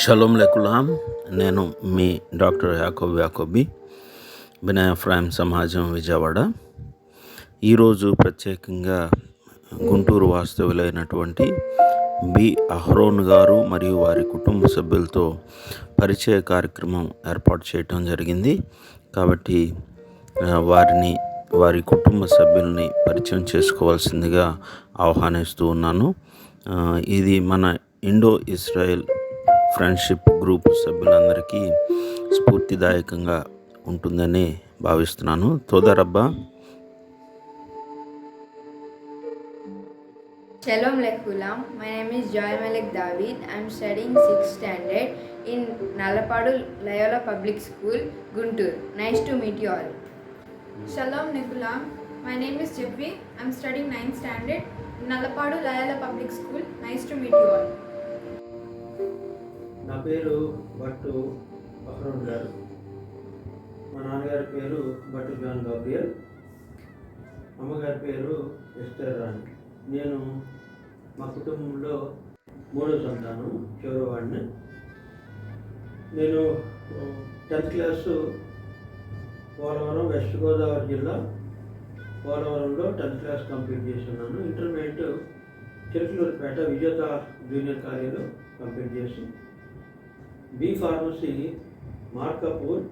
Shalom లెకులాం. నేను మీ doctor యాకోబి వినయ from సమాజం విజయవాడ. ఈరోజు ప్రత్యేకంగా గుంటూరు వాస్తవ్యులైనటువంటి బి అహరోన్ గారు మరియు వారి కుటుంబ సభ్యులతో పరిచయ కార్యక్రమం ఏర్పాటు చేయటం జరిగింది. కాబట్టి వారి కుటుంబ సభ్యుల్ని పరిచయం చేసుకోవాల్సిందిగా ఆహ్వానిస్తూ ఉన్నాను. ఇది మన ఇండో ఇజ్రాయెల్ ఫ్రెండ్షిప్ గ్రూప్ సభ్యులందరికీ స్ఫూర్తిదాయకంగా ఉంటుందని భావిస్తున్నాను. తోదరబ్బా. Shalom Lekulam. My name is Joy Malik David. I am studying 6th standard in Nalapadu Loyola Public School, Guntur. Nice to meet you all. Shalom Nekulam. My name is Jeffrey. I am studying 9th standard in Nalapadu Loyola Public School. Nice to meet you all. నా పేరు భట్టు అహరోన్ గారు. మా నాన్నగారి పేరు Bhattu John Gabriel, అమ్మగారి పేరు Esther రాణి. నేను మా కుటుంబంలో మూడో సంతానం, చివరివాడిని. నేను 10th class Polavaram, west Godavari జిల్లా పోలవరంలో 10th క్లాస్ కంప్లీట్ చేస్తున్నాను. ఇంటర్మీడియట్ చిలకలూరిపేట విజేత జూనియర్ కాలేజీలో కంప్లీట్ చేసి B pharmacy Markapur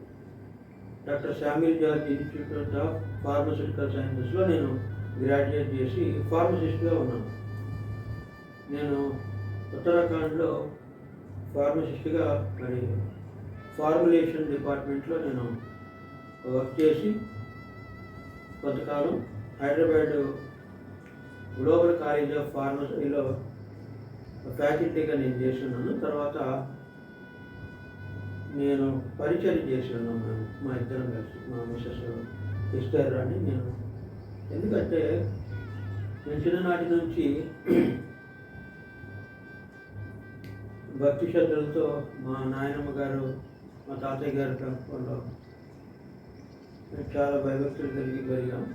doctor Samuel George institute of pharmaceutical సైన్సెస్లో నేను గ్రాడ్యుయేట్ చేసి ఫార్మసిస్ట్గా ఉన్నాను. నేను ఉత్తరాఖండ్లో ఫార్మసిస్ట్గా మరి ఫార్ములేషన్ డిపార్ట్మెంట్లో నేను వర్క్ చేసి కొంతకాలం హైదరాబాద్ గ్లోబల్ కాలేజ్ ఆఫ్ ఫార్మసీలో ఫ్యాకల్టీగా నేను చేస్తున్నాను. తర్వాత నేను పరిచయం చేసి ఉన్నాను, మా ఇద్దరం కలిసి, మా మిస్సెస్ ఎస్తర్ అని. నేను ఎందుకంటే నేను చిన్ననాటి నుంచి భక్తి శ్రద్ధలతో మా నాయనమ్మ గారు, మా తాతయ్య గారి పెంపకంలో చాలా భయభక్తులు పెరిగాం.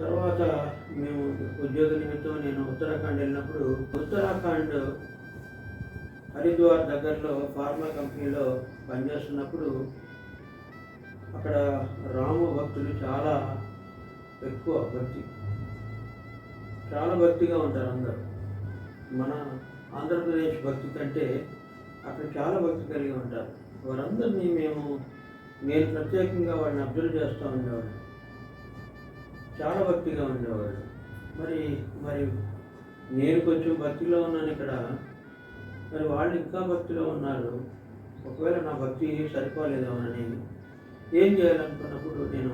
తర్వాత మేము ఉద్యోగ నిమిత్తం నేను ఉత్తరాఖండ్ వెళ్ళినప్పుడు, ఉత్తరాఖండ్ హరిద్వార్ దగ్గరలో ఫార్మా కంపెనీలో పనిచేస్తున్నప్పుడు అక్కడ రామ భక్తులు చాలా ఎక్కువ చాలా భక్తిగా ఉంటారు అందరూ. మన ఆంధ్రప్రదేశ్ భక్తి కంటే అక్కడ చాలా భక్తి కలిగి ఉంటారు. వారందరినీ నేను ప్రత్యేకంగా వాడిని అబ్జర్వ్ చేస్తూ ఉండేవాడు. చాలా భక్తిగా ఉండేవాడు. మరి నేను కొంచెం భక్తిలో ఉన్నాను ఇక్కడ, మరి వాళ్ళు ఇంకా భక్తిలో ఉన్నారు. ఒకవేళ నా భక్తి సరిపోలేదామని ఏం చేయాలనుకున్నప్పుడు నేను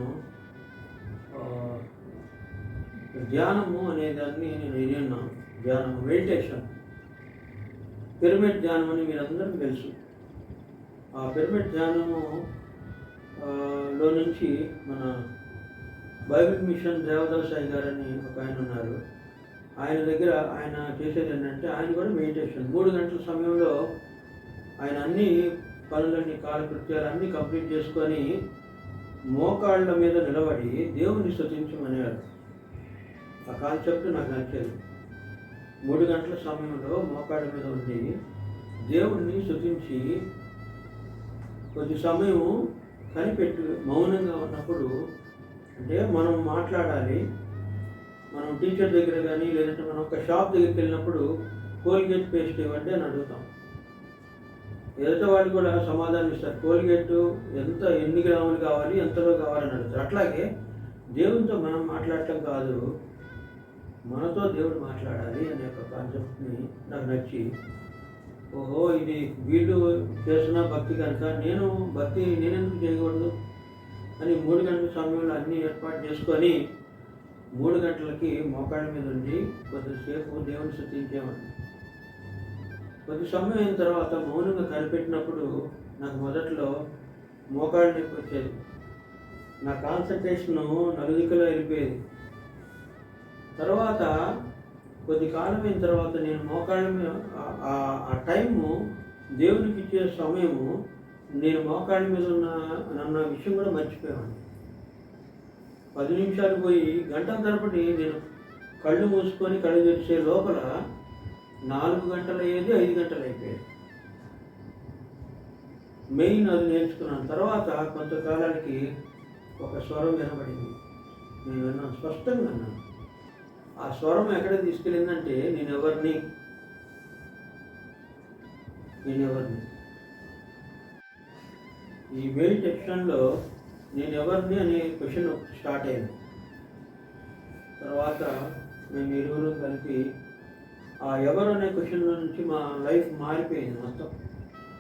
ధ్యానము అనేదాన్ని నేను విన్నాను. ధ్యానము, మెడిటేషన్, పిరమిడ్ ధ్యానం అని మీరందరికీ తెలుసు. ఆ పిరమిడ్ ధ్యానము లో నుంచి మన బైబిల్ మిషన్ దేవదాస్ సాయి గారు అని ఒక ఆయన ఉన్నారు. ఆయన దగ్గర ఆయన చేసేది ఏంటంటే, ఆయన కూడా మెడిటేషన్ 3 గంటల సమయంలో ఆయన అన్ని పనులన్నీ, కాలకృత్యాలు అన్నీ కంప్లీట్ చేసుకొని మోకాళ్ళ మీద నిలబడి దేవుని స్తుతించమనేవారు. ఆ కాన్సెప్ట్ నాకు నచ్చేది. 3 గంటల సమయంలో మోకాళ్ళ మీద ఉండి దేవుణ్ణి స్తుతించి కొద్ది సమయం కనిపెట్టి మౌనంగా ఉన్నప్పుడు, అంటే మనం మాట్లాడాలి. మనం టీచర్ దగ్గర కానీ, లేదంటే మనం ఒక షాప్ దగ్గరికి వెళ్ళినప్పుడు కోల్గేట్ పేస్ట్ ఇవ్వండి అని అడుగుతాం. ఎదుట వాళ్ళు కూడా సమాధానం ఇస్తారు. కోల్గేట్ ఎన్ని గ్రాములు కావాలి, ఎంతలో కావాలని అడుగుతారు. అట్లాగే దేవునితో మనం మాట్లాడటం కాదు, మనతో దేవుడు మాట్లాడాలి అనే ఒక కాన్సెప్ట్ని నాకు నచ్చి, ఓహో ఇది వీళ్ళు చేస్తున్న భక్తి కనుక నేనెందుకు చేయకూడదు అని 3 గంటల సమయంలో అన్నీ ఏర్పాటు చేసుకొని 3 గంటలకి మోకాళ్ళ మీద ఉండి కొద్దిసేపు దేవుని స్తుతించేవాడిని. కొద్ది సమయం అయిన తర్వాత మౌనంగా కనిపెట్టినప్పుడు నాకు మొదట్లో మోకాళ్ళ నొప్పి వచ్చేది. నా కాన్సన్ట్రేషను నలుదిక్కులో వెళ్ళిపోయేది. తర్వాత కొద్ది కాలం అయిన తర్వాత నేను మోకాళ్ళ మీద ఆ టైము, దేవునికి ఇచ్చే సమయము, నేను మోకాళ్ళ మీద ఉన్న విషయం కూడా మర్చిపోయాను. 10 నిమిషాలు పోయి గంటల తరబడి నేను కళ్ళు మూసుకొని కళ్ళు తెరిచే లోపల 4 గంటలు అయ్యేది, 5 గంటలు అయిపోయాయి. మెయిన్ అది నేర్చుకున్నాను. తర్వాత కొంతకాలానికి ఒక స్వరం వినబడింది. నేను విన్నాను, స్పష్టంగా విన్నాను. ఆ స్వరం ఎక్కడ తీసుకెళ్ళిందంటే నేను ఎవరిని ఈ మెడిటేషన్లో నేను ఎవరిని అనే క్వశ్చన్ స్టార్ట్ అయింది. తర్వాత మేము ఇరువురు కలిపి ఆ ఎవరు అనే క్వశ్చన్ నుంచి మా లైఫ్ మారిపోయింది మొత్తం.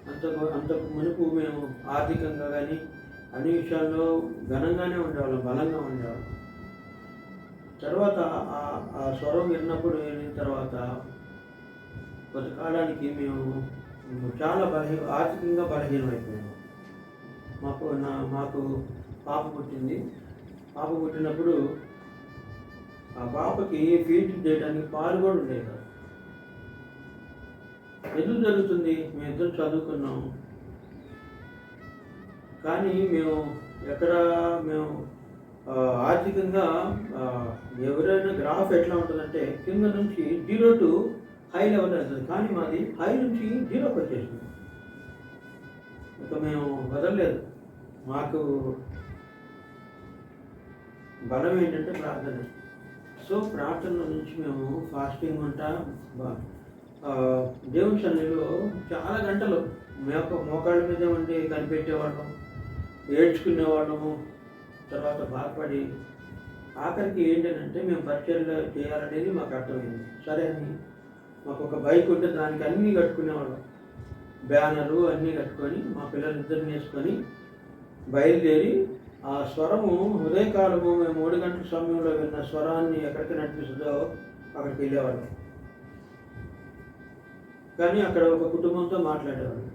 అంతకు మునుపు మేము ఆర్థికంగా కానీ అన్ని విషయాల్లో ఘనంగానే ఉండేవాళ్ళం, బలంగా ఉండేవాళ్ళం. తర్వాత ఆ స్వరం విన్న తర్వాత కొంతకాలానికి మేము చాలా ఆర్థికంగా బలహీనమైపోయాము. మాకు పాప పుట్టింది. పాప పుట్టినప్పుడు ఆ పాపకి ఫీడ్ చేయడానికి పాలు కూడా ఉండేది కాదు. ఎందుకు జరుగుతుంది? మేము ఇద్దరు చదువుకున్నాము, కానీ మేము ఆర్థికంగా ఎవరైనా గ్రాఫ్ ఎట్లా ఉంటుందంటే కింద నుంచి 0 to హై లెవెల్ వెళ్తుంది, కానీ మాది హై నుంచి 0కి వచ్చేసింది. ఇక మేము వదలలేదు. మాకు బలం ఏంటంటే ప్రార్థన. సో ప్రార్థన నుంచి మేము ఫాస్టింగ్ ఉంటా, దేవుని సన్నిధిలో చాలా గంటలు మోకాళ్ళ మీద ఉండి కనిపెట్టేవాళ్ళం, ఏడ్చుకునేవాళ్ళము. తర్వాత బాధపడి ఆఖరికి ఏంటంటే మేము పరిచర్లు చేయాలనేది మాకు అర్థమైంది. సరే అని మాకు ఒక బైక్ ఉంటే దానికి అన్నీ కట్టుకునేవాళ్ళం, బ్యానరు అన్నీ కట్టుకొని మా పిల్లలిద్దరిని వేసుకొని బయలుదేరి ఆ స్వరము ఉదయకాలము మేము 3 గంటల సమయంలో విన్న స్వరాన్ని ఎక్కడికి నడిపిస్తుందో అక్కడికి వెళ్ళేవాళ్ళం. కానీ అక్కడ ఒక కుటుంబంతో మాట్లాడేవాళ్ళం.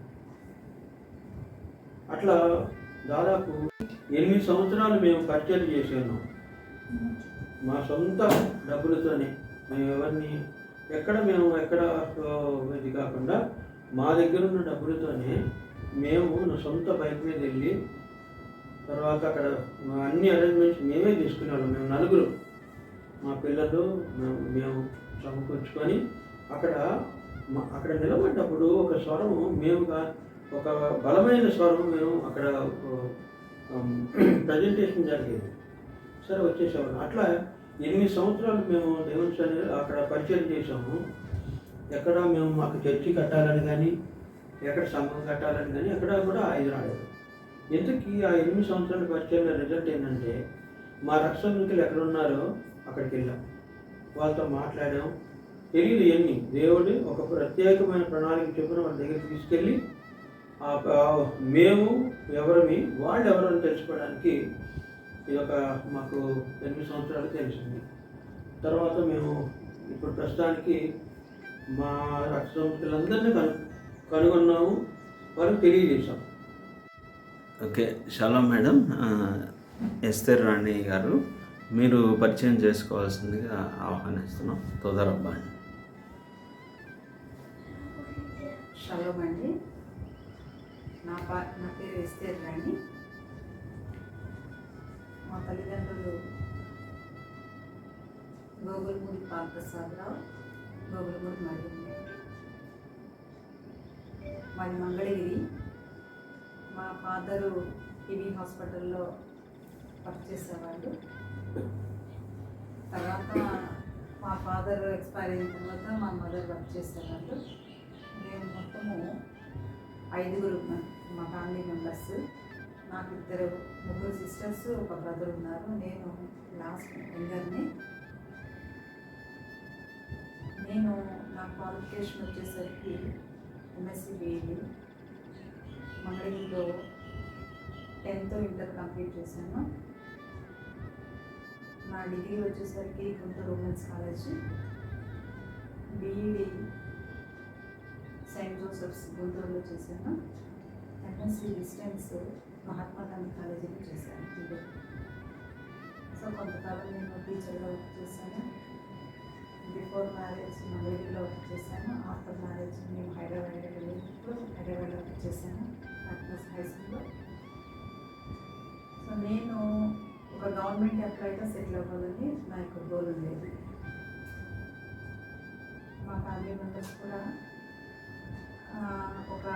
అట్లా దాదాపు 8 సంవత్సరాలు మేము పరిచయం చేసి ఉన్నాం. మా సొంత డబ్బులతోనే మేము ఎక్కడ ఇది కాకుండా మా దగ్గర ఉన్న డబ్బులతోనే మేము నా సొంత బైక్ మీద వెళ్ళి తర్వాత అక్కడ అన్ని అరేంజ్మెంట్స్ మేమే తీసుకునేవాళ్ళం. మేము 4 మా పిల్లలు మేము సమకూర్చుకొని అక్కడ నిలబడ్డప్పుడు ఒక స్వరము ఒక బలమైన స్వరం మేము అక్కడ ప్రజెంటేషన్ జరిగేది. సరే వచ్చేసేవాళ్ళం. అట్లా 8 సంవత్సరాలు మేము దేవుని సన్నిధిలో అక్కడ పరిచయం చేసాము. ఎక్కడ మేము మాకు చర్చి కట్టాలని కానీ ఎక్కడ సంఘం కట్టాలని కానీ ఎక్కడ కూడా ఇది రాలేదు. ఎందుకు ఆ 8 సంవత్సరాల పరిచయంలో రిజల్ట్ ఏంటంటే మా రక్షకులు ఎక్కడ ఉన్నారో అక్కడికి వెళ్ళాం, వాళ్ళతో మాట్లాడాం. తెలియదు ఎన్ని దేవుడు ఒక ప్రత్యేకమైన ప్రణాళిక చొప్పున వాళ్ళ దగ్గరికి తీసుకెళ్ళి మేము ఎవరమి వాళ్ళు ఎవరని తెలుసుకోవడానికి ఇది మాకు 8 సంవత్సరాలు తెలిసింది. తర్వాత మేము ఇప్పుడు ప్రస్తుతానికి మా రక్షకులందరినీ కనుగొన్నాము, వారికి తెలియజేశాం. Okay, shalom madam. Esther Rani garu, మీరు పరిచయం చేసుకోవాల్సిందిగా ఆహ్వానిస్తున్నాం. తొదరబ్బా. షాలోమ్ అండి. నా పేరు ఎస్తేర్ రాణి. మా తల్లిదండ్రులు గోగులమూడి పాల్ప్రసాదరావు, గోగులమూడి మరియు మాది మంగళగిరి. మా ఫాదరు టీవీ హాస్పిటల్లో వర్క్ చేసేవాళ్ళు. తర్వాత మా ఫాదర్ ఎక్స్పైర్ అయిన తర్వాత మా మదర్ వర్క్ చేసేవాళ్ళు. మేము మొత్తము 5 మా ఫ్యామిలీ మెంబర్స్. నాకు 3 సిస్టర్స్, ఒక బ్రదర్ ఉన్నారు. నేను లాస్ట్ యంగర్ని. నా క్వాలిఫికేషన్ వచ్చేసరికి ఎంఎస్సీ బీఈడి మంగళగిరిలో 10th ఇంటర్ కంప్లీట్ చేశాను. నా డిగ్రీ వచ్చేసరికి Guntur women's college, BEd Saint Joseph's గుంటూరులో చేశాను. ఎంఎస్సీ డిస్టెన్స్ మహాత్మా గాంధీ కాలేజీలో చేశాను. సో కొంతకాలం నేను టీచర్గా వర్క్ చేశాను. బిఫోర్ మ్యారేజ్ మంగళగిరిలో వర్క్ చేశాను. ఆఫ్టర్ మ్యారేజ్ మేము హైదరాబాద్లో వర్క్ చేశాను అట్మస్ హై స్కూల్లో. సో నేను ఒక గవర్నమెంట్ ఎంప్లాయీగా సెటిల్ అవ్వాలని నా యొక్క గోల్ ఉండేది. మా ఫ్యామిలీ మెంబర్స్ కూడా ఒక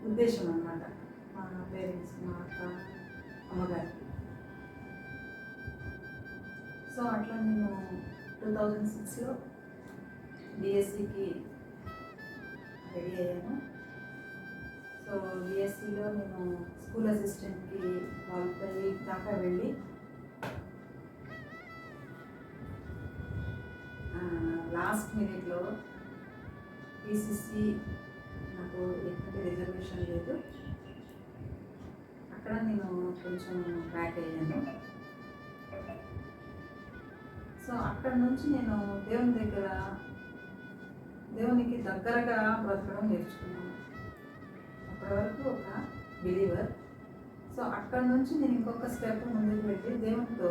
ఉద్దేశం అన్నమాట మా పేరెంట్స్, మా అక్క, అమ్మగారికి. సో అట్లా నేను 2006లో బీఎస్సీకి రెడీ అయ్యాను. సో బీఎస్సీలో నేను స్కూల్ అసిస్టెంట్కి వాళ్ళపల్లి దాకా వెళ్ళి లాస్ట్ మినిట్లో పీసీసీ నాకు ఎటువంటి రిజర్వేషన్ లేదు, అక్కడ నేను కొంచెం బ్యాక్ అయ్యాను. సో అక్కడ నుంచి నేను దేవునికి దగ్గరగా బ్రతకడం నేర్చుకున్నాను. అప్పటి వరకు ఒక బిలీవర్. సో అక్కడ నుంచి నేను ఇంకొక స్టెప్ ముందుకు వెళ్ళి దేవునితో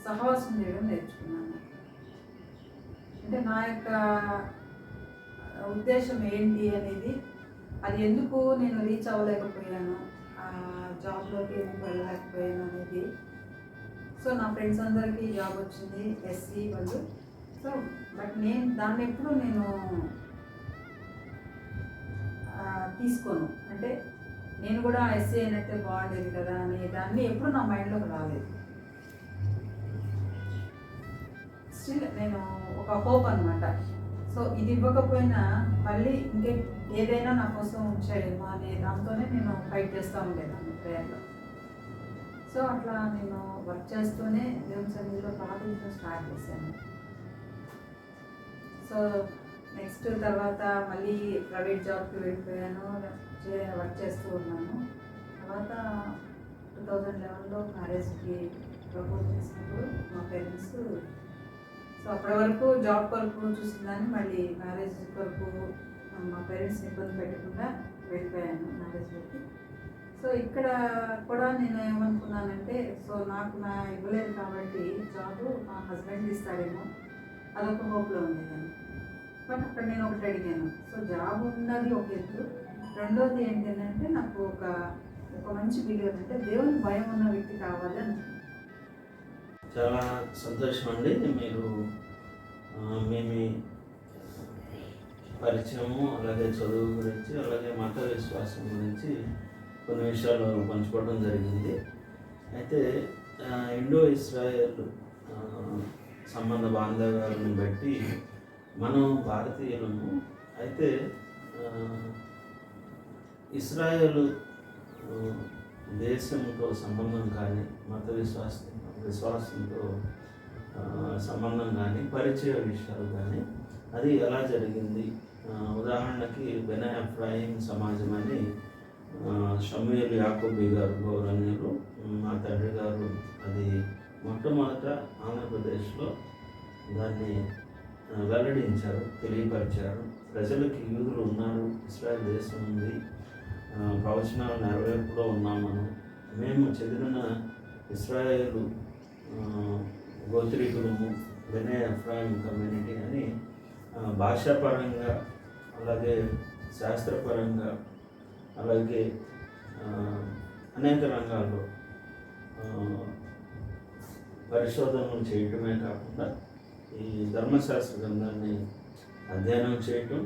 సహవాసం చేయడం నేర్చుకున్నాను. అంటే నా యొక్క ఉద్దేశం ఏంటి అనేది, అది ఎందుకు నేను రీచ్ అవ్వలేకపోయాను, జాబ్లోకి ఎందుకు వెళ్ళలేకపోయాను అనేది. సో నా ఫ్రెండ్స్ అందరికీ జాబ్ వచ్చింది, ఎస్సీ వాళ్ళు. సో బట్ నేను దాన్ని ఎప్పుడు నేను తీసుకోను. అంటే నేను కూడా ఎస్సీ అయినట్టే బాగుండేది కదా అనే దాన్ని ఎప్పుడు నా మైండ్లోకి రాలేదు. స్టిల్ నేను ఒక హోప్ అనమాట. సో ఇది ఇవ్వకపోయినా మళ్ళీ ఇంకే ఏదైనా నా కోసం ఉంచాయేమో అనే దాంతోనే నేను ఫైట్ చేస్తూ ఉండేదాన్ని ప్రేయర్లో. సో అట్లా నేను వర్క్ చేస్తూనే దేవుని సన్నిధిలో ప్రార్థించడం స్టార్ట్ చేశాను. సో నెక్స్ట్ తర్వాత మళ్ళీ ప్రైవేట్ జాబ్కి వెళ్ళిపోయాను, వర్క్ చేస్తూ ఉన్నాను. తర్వాత 2011లో మ్యారేజ్కి ప్రపోజ్ చేసినప్పుడు మా పేరెంట్స్, సో అప్పటి వరకు జాబ్ కొరకు చూసిందని మళ్ళీ మ్యారేజ్ కొరకు మా పేరెంట్స్ని ఇబ్బంది పెట్టకుండా వెళ్ళిపోయాను మ్యారేజ్లోకి. సో ఇక్కడ కూడా నేను ఏమనుకున్నానంటే, సో నాకు ఇవ్వలేదు కాబట్టి జాబ్ మా హస్బెండ్ ఇస్తాడేమో అదొక హోప్లో ఉండేదాన్ని. బట్ అక్కడ నేను ఒకటి అడిగాను. సో జాబ్ ఉన్నది ఒక ఎత్తు, రెండోది ఏంటంటే నాకు ఒక మంచి బిలీవర్, అంటే దేవుని భయం ఉన్న వ్యక్తి కావాలి అని. చాలా సంతోషం అండి. మీరు మీ పరిచయము, అలాగే చదువు గురించి, అలాగే మత విశ్వాసం గురించి కొన్ని విషయాలు పంచుకోవడం జరిగింది. అయితే ఇండో ఇస్రాయేల్ సంబంధ బాంధవ్యాలను బట్టి మనం భారతీయులము. అయితే ఇస్రాయేల్ దేశంతో సంబంధం కానీ, మత విశ్వాసంతో సంబంధం కానీ, పరిచయ విషయాలు కానీ అది ఎలా జరిగింది. ఉదాహరణకి బెనా ఎఫ్రాయిం సమాజం అని షమూయేలు యాకోబీ గారు గౌరవనీయులు, మా తండ్రి గారు అది మొట్టమొదట ఆంధ్రప్రదేశ్లో దాన్ని వెల్లడించారు, తెలియపరిచారు. ప్రజలకి యూదులు ఉన్నారు, ఇస్రాయేల్ దేశం ఉంది, ప్రవచనాలు నెరవేర్పులో ఉన్నాం మనం. మేము చెందిన ఇస్రాయేలు గోత్రీకులము, బెనే ఎఫ్రాయిం కమ్యూనిటీ అని భాషాపరంగా, అలాగే శాస్త్రపరంగా, అలాగే అనేక రంగాల్లో పరిశోధనలు చేయటమే కాకుండా ఈ ధర్మశాస్త్ర గ్రంథాన్ని అధ్యయనం చేయటం,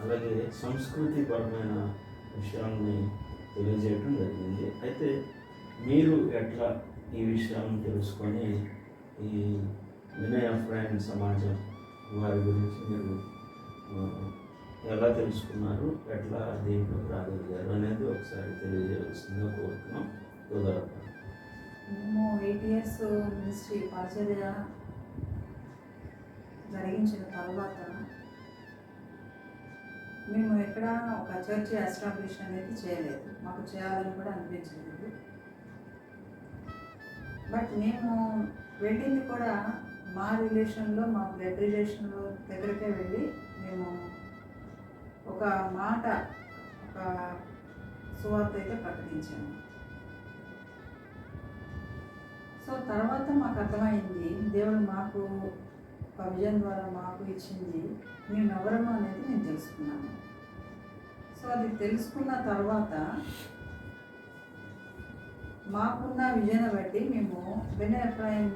అలాగే సంస్కృతిపరమైన విషయాలని తెలియజేయటం జరిగింది. అయితే మీరు ఎట్లా ఈ విషయాలను తెలుసుకొని ఈ వినయ ఫ్రెండ్ సమాజం వారి గురించి మీరు ఎలా తెలుసుకున్నారు, ఎట్లా దీంట్లోకి రాగలిగారు అనేది ఒకసారి తెలియజేయవలసిందిగా కోరుతున్నాం. మేము 8 years మినిస్ట్రీ పరిచర్య జరిగించిన తర్వాత మేము ఎక్కడ ఒక చర్చ్ ఎస్టాబ్లిష్ అనేది చేయలేదు, మాకు చేయాలని కూడా అనిపించలేదు. బట్ మేము వెళ్ళింది కూడా మా రిలేషన్లో, మా బ్లడ్ రిలేషన్లో దగ్గరికే వెళ్ళి మేము ఒక మాట, ఒక సువార్త అయితే ప్రకటించాము. సో తర్వాత మాకు అర్థమైంది, దేవుడు మాకు ఒక విజన్ ద్వారా మాకు ఇచ్చింది, మేము ఎవరము అనేది నేను తెలుసుకున్నాను. సో అది తెలుసుకున్న తర్వాత మాకున్న విజన్ బట్టి మేము బెనే ఎఫ్రాయిం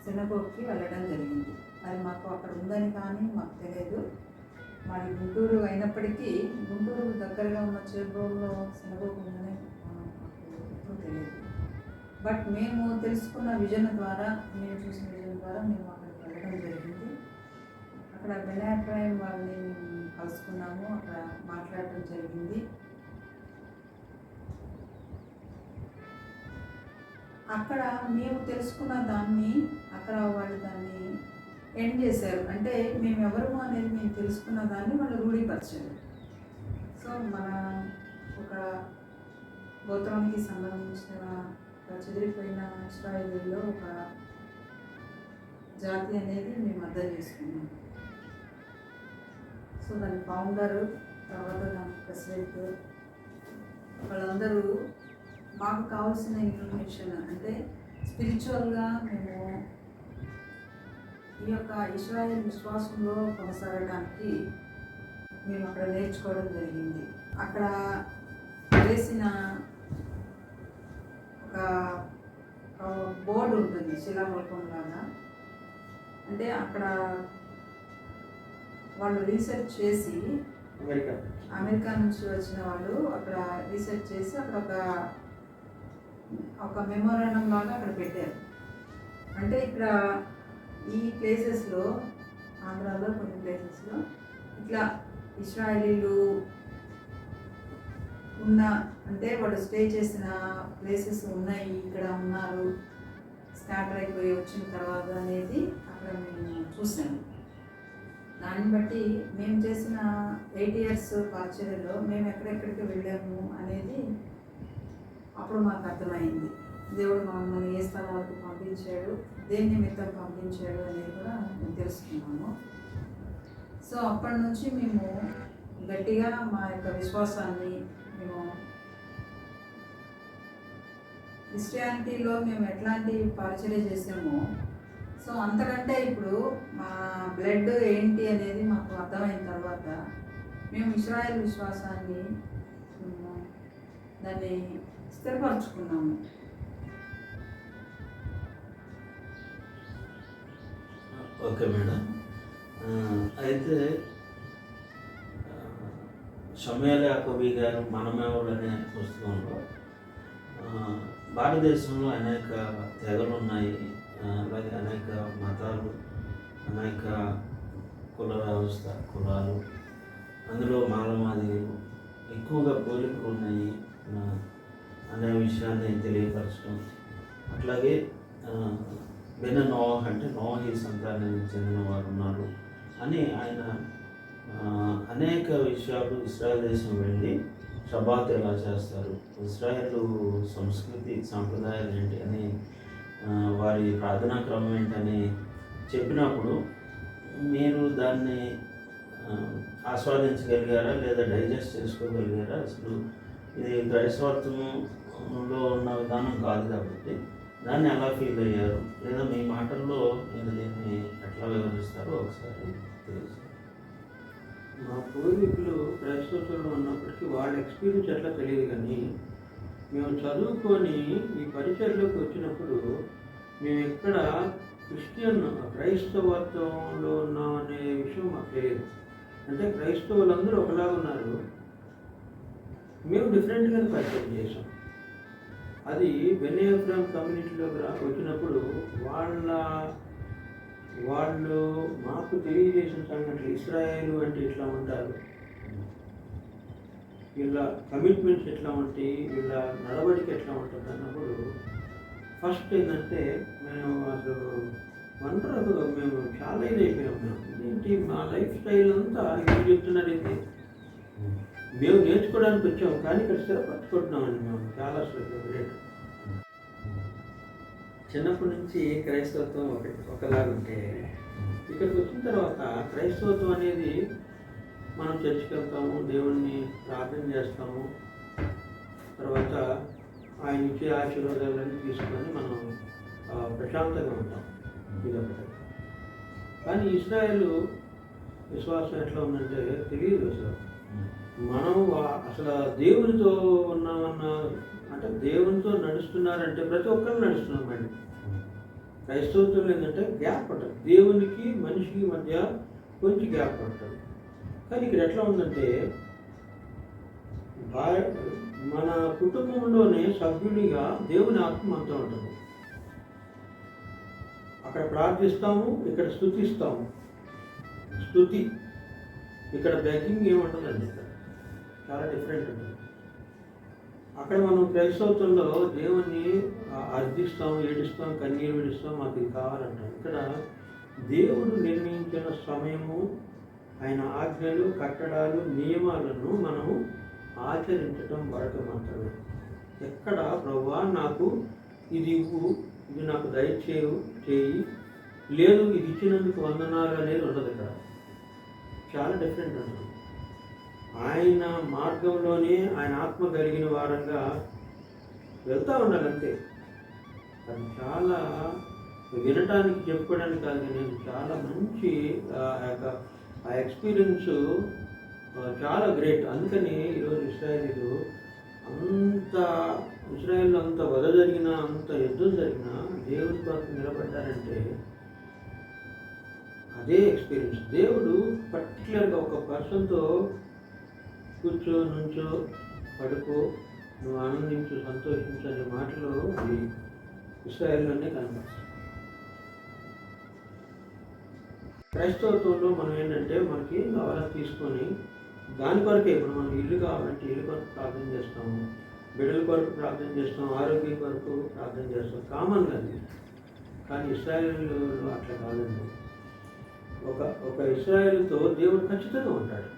సినగోగ్కి వెళ్ళడం జరిగింది. అది మాకు అక్కడ ఉందని కానీ మాకు తెలియదు. మాది గుంటూరు అయినప్పటికీ గుంటూరు దగ్గరగా ఉన్న చేబ్రోల్లో సినగోగ ఉందని ఎప్పుడు తెలియదు. బట్ మేము తెలుసుకున్న విజన్ ద్వారా, మేము చూసిన విజన్ ద్వారా మేము అక్కడికి వెళ్ళడం జరిగింది. అక్కడ బెనాట్రాయం వాళ్ళని మేము కలుసుకున్నాము, అక్కడ మాట్లాడటం జరిగింది. అక్కడ మేము తెలుసుకున్న దాన్ని అక్కడ వాళ్ళు దాన్ని ఎండ్ చేశారు. అంటే మేము ఎవరు అనేది మేము తెలుసుకున్న దాన్ని వాళ్ళు రూఢీపరిచారు. సో మన ఒక గోత్రానికి సంబంధించిన చెదిరిపోయిన ఇశ్రాయేలీలో ఒక జాతి అనేది మేము అర్థం చేసుకున్నాం. సో దాని ఫౌండరు, తర్వాత దాని ప్రెసిడెంట్, వాళ్ళందరూ మాకు కావాల్సిన ఇన్ఫర్మేషన్ అంటే స్పిరిచువల్గా మేము ఈ యొక్క ఇశ్రాయేల్ విశ్వాసంలో కొనసాగడానికి మేము అక్కడ నేర్చుకోవడం జరిగింది. అక్కడ వేసిన ఒక బోర్డు ఉంటుంది శిలాఫలకంలాగా. అంటే అక్కడ వాళ్ళు రీసెర్చ్ చేసి, అమెరికా నుంచి వచ్చిన వాళ్ళు అక్కడ రీసెర్చ్ చేసి అక్కడ ఒక మెమోరాండం లాగా అక్కడ పెట్టారు. అంటే ఇక్కడ ఈ ప్లేసెస్లో, ఆంధ్రాలో కొన్ని ప్లేసెస్లో ఇట్లా ఇశ్రాయేలీలు ఉన్న, అంటే వాళ్ళు స్టే చేసిన ప్లేసెస్ ఉన్నాయి, ఇక్కడ ఉన్నారు, స్కాటర్ అయిపోయి వచ్చిన తర్వాత అనేది అక్కడ మేము చూసాము. దాన్ని బట్టి మేము చేసిన 8 years పరిచర్యలో మేము ఎక్కడెక్కడికి వెళ్ళాము అనేది అప్పుడు మాకు అర్థమైంది. దేవుడు మమ్మల్ని ఏ స్థలాలకు పంపించాడు, దేని నిమిత్తం పంపించాడు అనేది కూడా మేము తెలుసుకున్నాము. సో అప్పటి నుంచి మేము గట్టిగా మా యొక్క విశ్వాసాన్ని, మేము క్రిస్టియానిటీలో మేము ఎట్లాంటి పరిచర్య చేసామో, సో అంతకంటే ఇప్పుడు మా బ్లడ్ ఏంటి అనేది మాకు అర్థమైన తర్వాత మేము ఇశ్రాయేల్ విశ్వాసాన్ని దాన్ని స్థిరపరచుకున్నాము. Okay madam. అయితే షమ్యూయేల్ యాకోబీ గారు మనమేవుడు అనే పుస్తకంలో భారతదేశంలో అనేక తెగలు ఉన్నాయి, అలాగే అనేక మతాలు, అనేక కుల వ్యవస్థ, కులాలు, అందులో మాలమాదిగలు ఎక్కువగా పోలికలు ఉన్నాయి అనే విషయాన్ని తెలియపరచడం. అట్లాగే బెన నోహ్ అంటే నోహి సంతానానికి చెందిన వారు ఉన్నారు అని ఆయన అనేక విషయాలు ఇశ్రాయేల్ దేశం వెళ్ళి షబాత్ ఎలా చేస్తారు, ఇశ్రాయేలు సంస్కృతి సాంప్రదాయాలు ఏంటి అని, వారి ప్రార్థనా క్రమం ఏంటని చెప్పినప్పుడు మీరు దాన్ని ఆస్వాదించగలిగారా లేదా డైజెస్ట్ చేసుకోగలిగారా? అసలు ఇది క్రైస్తవత్వంలో ఉన్న విధానం కాదు కాబట్టి దాన్ని ఎలా ఫీల్ అయ్యారు, లేదా మీ మాటల్లో మీరు దీన్ని ఎట్లా వివరిస్తారో ఒకసారి తెలుసు. మా పూర్వీకులు క్రైస్తవులు ఉన్నప్పటికీ వాళ్ళ ఎక్స్పీరియన్స్ ఎట్లా తెలియదు, కానీ మేము చదువుకొని ఈ పరిచయలోకి వచ్చినప్పుడు మేము ఎక్కడ క్రైస్తవత్వంలో ఉన్నాం అనే విషయం మాకు తెలియదు. అంటే క్రైస్తవులందరూ ఒకలాగా ఉన్నారు, మేము డిఫరెంట్గానే పరిచయం చేసాం. అది బెన్ ఎఫ్రాయిం కమ్యూనిటీలోకి వచ్చినప్పుడు వాళ్ళు మాకు తెలియజేసిన సంగతులు, ఇశ్రాయేలు అంటే ఇట్లా ఉంటారు, వీళ్ళ కమిట్మెంట్స్ ఎట్లా ఉంటాయి, వీళ్ళ నడవడిక ఎట్లా ఉంటుంది అన్నప్పుడు ఫస్ట్ ఏంటంటే మేము అసలు మేము చాలా ఇదైపోయాం. ఏంటి మా లైఫ్ స్టైల్ అంతా ఇది చెప్తున్నారు, ఏంటి మేము నేర్చుకోవడానికి వచ్చాము కానీ ఇక్కడ స్థిరపరచుకుంటున్నామండి. మేము చాలా గ్రేట్. చిన్నప్పటి నుంచి క్రైస్తవత్వం ఒకలాగుంటే ఇక్కడికి వచ్చిన తర్వాత క్రైస్తవత్వం అనేది మనం చర్చికి వెళ్తాము, దేవుణ్ణి ప్రార్థన చేస్తాము, తర్వాత ఆయన ఇచ్చే ఆశీర్వాదాలన్నీ తీసుకొని మనం ప్రశాంతంగా ఉంటాం. ఇదొకటి. కానీ ఇశ్రాయేలు విశ్వాసం ఎట్లా ఉందంటే తెలియదు అసలు. మనం అసలు దేవునితో ఉన్నామన్న, అంటే దేవునితో నడుస్తున్నారంటే ప్రతి ఒక్కరు నడుస్తున్నామండి. క్రైస్తవత్వం ఏంటంటే గ్యాప్ ఉంటుంది, దేవునికి మనిషికి మధ్య కొంచెం గ్యాప్ ఉంటుంది. కానీ ఇక్కడ ఎట్లా ఉందంటే మన కుటుంబంలోనే సభ్యుడిగా దేవుని ఆత్మ మనతో ఉంటుంది. అక్కడ ప్రార్థిస్తాము, ఇక్కడ స్తుతిస్తాము. స్తుతి ఇక్కడ బెగ్గింగ్ ఏముంటుందండి, ఇక్కడ చాలా డిఫరెంట్ ఉంటుంది. అక్కడ మనం క్రైస్తవుల్లో దేవుణ్ణి అర్థిస్తాం, ఏడుస్తాం, కన్నీరు విడుస్తాం, మాకు ఇది కావాలంటాం. ఇక్కడ దేవుడు నిర్ణయించిన సమయము, ఆయన ఆజ్ఞలు, కట్టడాలు, నియమాలను మనము ఆచరించటం వరకు మాత్రమే. ఎక్కడ ప్రభువా నాకు ఇది ఇవ్వు, ఇది నాకు చేయి, లేదు ఇది ఇచ్చినందుకు వందనాలు అనేది ఉండదు. ఇక్కడ చాలా డిఫరెంట్ ఉంటుంది. ఆయన మార్గంలోనే ఆయన ఆత్మ కలిగిన వారంగా వెళ్తూ ఉండాలి అంతే. అది చాలా వినటానికి, చెప్పుకోవడానికి కాదు, నేను చాలా మంచి ఆ ఎక్స్పీరియన్స్ చాలా గ్రేట్. అందుకని ఈరోజు ఇస్రాయేల్లో అంత వధ జరిగినా, అంత యుద్ధం జరిగినా దేవుడి కొరకు నిలబడ్డారంటే అదే ఎక్స్పీరియన్స్. దేవుడు పర్టికులర్గా ఒక పర్సన్తో కూర్చో, నుంచో, పడుకో, నువ్వు ఆనందించు, సంతోషించు అనే మాటలు అది ఇస్రాయేల్లోనే కనపడుతుంది. క్రైస్తవత్వంలో మనం ఏంటంటే మనకి ఏం కావాలో తీసుకొని దాని కొరకే, ఇప్పుడు మనకి ఇల్లు కావాలంటే ఇల్లు కొరకు ప్రార్థన చేస్తాము, బిడ్డల కొరకు ప్రార్థన చేస్తాం, ఆరోగ్యం కొరకు ప్రార్థన చేస్తాం, కామన్ అది. కానీ ఇశ్రాయేలులో అట్లా కాదండి. ఒక ఇశ్రాయేలుతో దేవుడు ఖచ్చితంగా ఉంటాడు.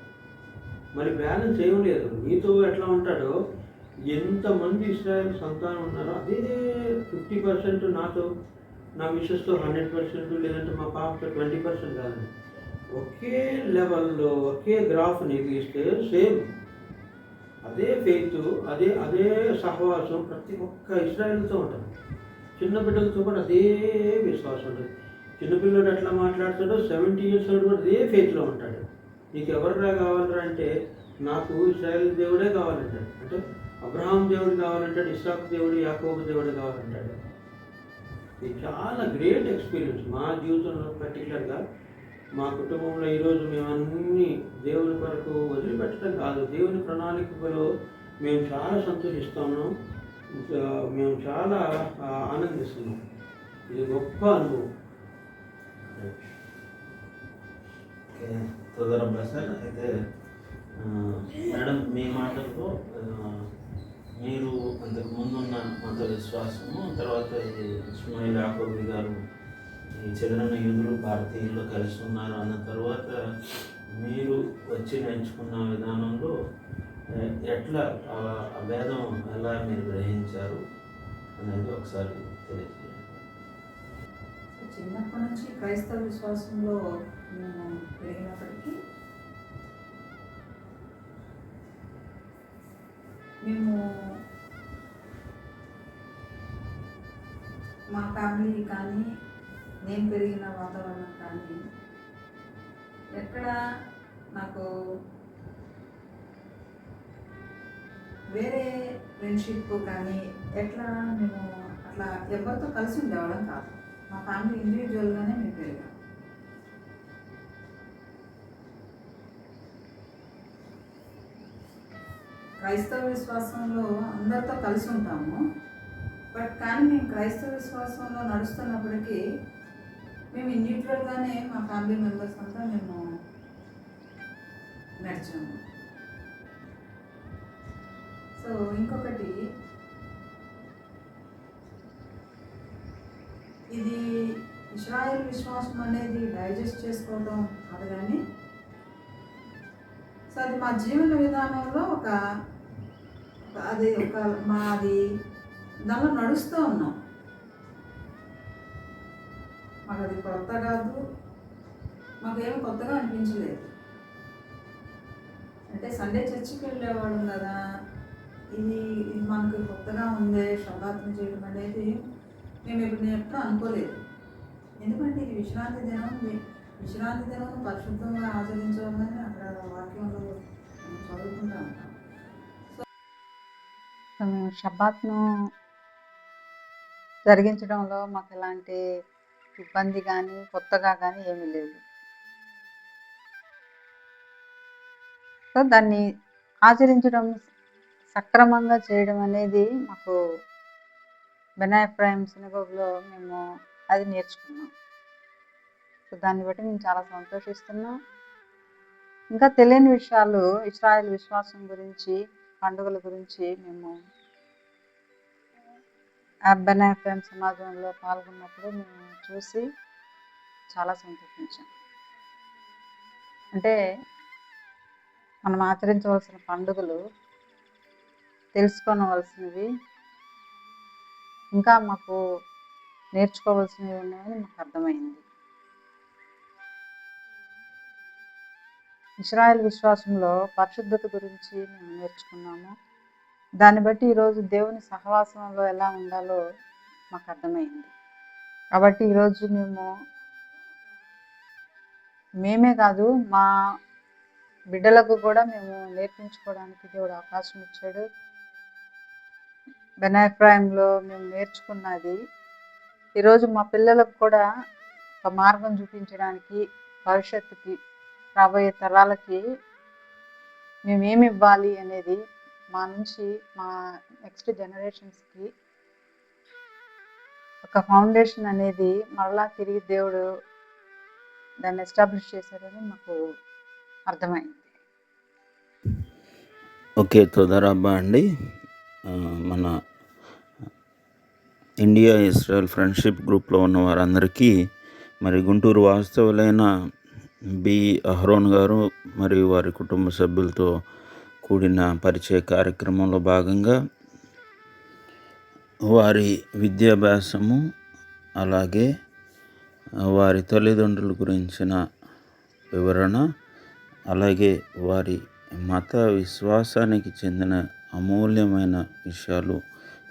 మరి బ్యాలెన్స్ ఏం లేదు. నీతో ఎట్లా ఉంటాడో, ఎంతమంది ఇశ్రాయేల్ సంతానం ఉన్నారో అదే 50% నాతో, నా మిస్సెస్తో 100%, లేదంటే మా పాపతో 20% కాదండి. ఒకే లెవెల్లో ఒకే గ్రాఫ్ నీకు ఇస్తే సేమ్ అదే ఫెయిత్, అదే సహవాసం ప్రతి ఒక్క ఇశ్రాయేల్తో ఉంటుంది. చిన్న బిడ్డలతో కూడా అదే విశ్వాసం ఉంటుంది. చిన్నపిల్లడు ఎట్లా మాట్లాడతాడో 70 years old కూడా అదే ఫెయిత్లో ఉంటాడు. నీకు ఎవరిరా కావాలరా అంటే నాకు ఇశ్రాయేల్ దేవుడే కావాలంటాడు. అంటే అబ్రహాం దేవుడు కావాలంటాడు, ఇస్సాకు దేవుడు, యాకోబు దేవుడు కావాలంటాడు. ఇది చాలా గ్రేట్ ఎక్స్పీరియన్స్ మా జీవితంలో. పర్టికులర్గా మా కుటుంబంలో ఈరోజు మేము అన్నీ దేవుని కొరకు వదిలిపెట్టడం కాదు, దేవుని ప్రణాళికలో మేము చాలా సంతోషిస్తాము, మేము చాలా ఆనందిస్తున్నాం. ఇది గొప్ప అనుభవం. తొందరగా సార్ అయితే మేడం, మీ మాటల్లో మీరు అంతకు ముందున్న మత విశ్వాసము, తర్వాత ఇస్మాయిల్ యాకోబు గారు ఈ చెదరన్న యూదులు భారతీయులు కలిసి ఉన్నారు అన్న తర్వాత మీరు వచ్చి నేర్చుకున్న విధానంలో ఎట్లా ఆ భేదం ఎలా మీరు గ్రహించారు అనేది ఒకసారి తెలియజేయండి. చిన్నప్పటి నుంచి క్రైస్తవ విశ్వాసంలో మేము పెరిగినప్పటికీ మేము మా ఫ్యామిలీ కానీ, నేను పెరిగిన వాతావరణం కానీ ఎక్కడ నాకు వేరే ఫ్రెండ్షిప్ కానీ ఎట్లా మేము అట్లా ఎవరితో కలిసి ఉండేవాళ్ళం కాదు. మా ఫ్యామిలీ ఇండివిజువల్గానే మేము పెరిగాం. క్రైస్తవ విశ్వాసంలో అందరితో కలిసి ఉంటాము. బట్ కానీ మేము క్రైస్తవ విశ్వాసంలో నడుస్తున్నప్పటికీ మేము ఇండివిజువల్గానే మా ఫ్యామిలీ మెంబర్స్ అంతా మేము నడిచాము. సో ఇంకొకటి, ఇది ఇశ్రాయేల్ విశ్వాసం అనేది డైజెస్ట్ చేసుకోవడం కాదు, కానీ సో అది మా జీవన విధానంలో మాది దానిలో నడుస్తూ ఉన్నాం. మాకు అది కొత్త కాదు, మాకేమీ కొత్తగా అనిపించలేదు. అంటే సండే చర్చికి వెళ్ళేవాళ్ళం కదా, ఇది మనకు కొత్తగా ఉందే శబ్దార్థం చేయడం అనేది నేను ఎప్పుడూ అనుకోలేదు. ఎందుకంటే ఇది విశ్రాంతి దినం పరిశుద్ధంగా ఆచరించాలని అక్కడ వాక్యంలో చదువుకుంటూ ఉంటాం. సో మేము షబ్బాత్ను జరిగించడంలో మాకు ఎలాంటి ఇబ్బంది కానీ కొత్తగా కానీ ఏమీ లేదు. సో దాన్ని ఆచరించడం, సక్రమంగా చేయడం అనేది మాకు బెనాయ్ ఎఫ్రాయిం సినగోగ్లో మేము అది నేర్చుకున్నాం. సో దాన్ని బట్టి మేము చాలా సంతోషిస్తున్నాం. ఇంకా తెలియని విషయాలు ఇశ్రాయేల్ విశ్వాసం గురించి, పండుగల గురించి మేము బెనాయ్ ఎఫ్రాయిం సమాజంలో పాల్గొన్నప్పుడు మేము చూసి చాలా సంతోషించాం. అంటే మనం ఆచరించవలసిన పండుగలు, తెలుసుకోవలసినవి, ఇంకా మాకు నేర్చుకోవాల్సినవి ఉన్నాయని మాకు అర్థమైంది. ఇశ్రాయేల్ విశ్వాసంలో పరిశుద్ధత గురించి మేము నేర్చుకున్నాము. దాన్ని బట్టి ఈరోజు దేవుని సహవాసంలో ఎలా ఉండాలో మాకు అర్థమైంది. కాబట్టి ఈరోజు మేమే కాదు, మా బిడ్డలకు కూడా మేము నేర్పించుకోవడానికి దేవుడు అవకాశం ఇచ్చాడు. బెనాయ్ ఎఫ్రాయింలో మేము నేర్చుకున్నది ఈరోజు మా పిల్లలకు కూడా ఒక మార్గం చూపించడానికి, భవిష్యత్తుకి, రాబోయే తరాలకి మేమేమి ఇవ్వాలి అనేది మా నుంచి మా నెక్స్ట్ జనరేషన్స్కి ఒక ఫౌండేషన్ అనేది మరలా తిరిగి దేవుడు దాన్ని ఎస్టాబ్లిష్ చేశారని మాకు అర్థమైంది. ఓకే, తొదరబ్బా అండి. మన ఇండియా ఇస్రాయల్ ఫ్రెండ్షిప్ గ్రూప్లో ఉన్న వారందరికీ మరి గుంటూరు వాస్తవులైన బి అహరోన్ గారు మరియు వారి కుటుంబ సభ్యులతో కూడిన పరిచయ కార్యక్రమంలో భాగంగా వారి విద్యాభ్యాసము, అలాగే వారి తల్లిదండ్రుల గురించిన వివరణ, అలాగే వారి మత విశ్వాసానికి చెందిన అమూల్యమైన విషయాలు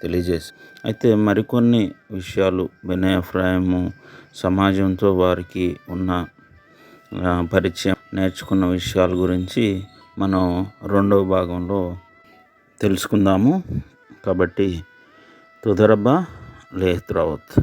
తెలియజేసి, అయితే మరికొన్ని విషయాలు బెనాయ్ ఎఫ్రాయిము సమాజంతో వారికి ఉన్న పరిచయం, నేర్చుకున్న విషయాల గురించి మనం రెండవ భాగంలో తెలుసుకుందాము. కాబట్టి తుదరబ్బా లేత్రావత్.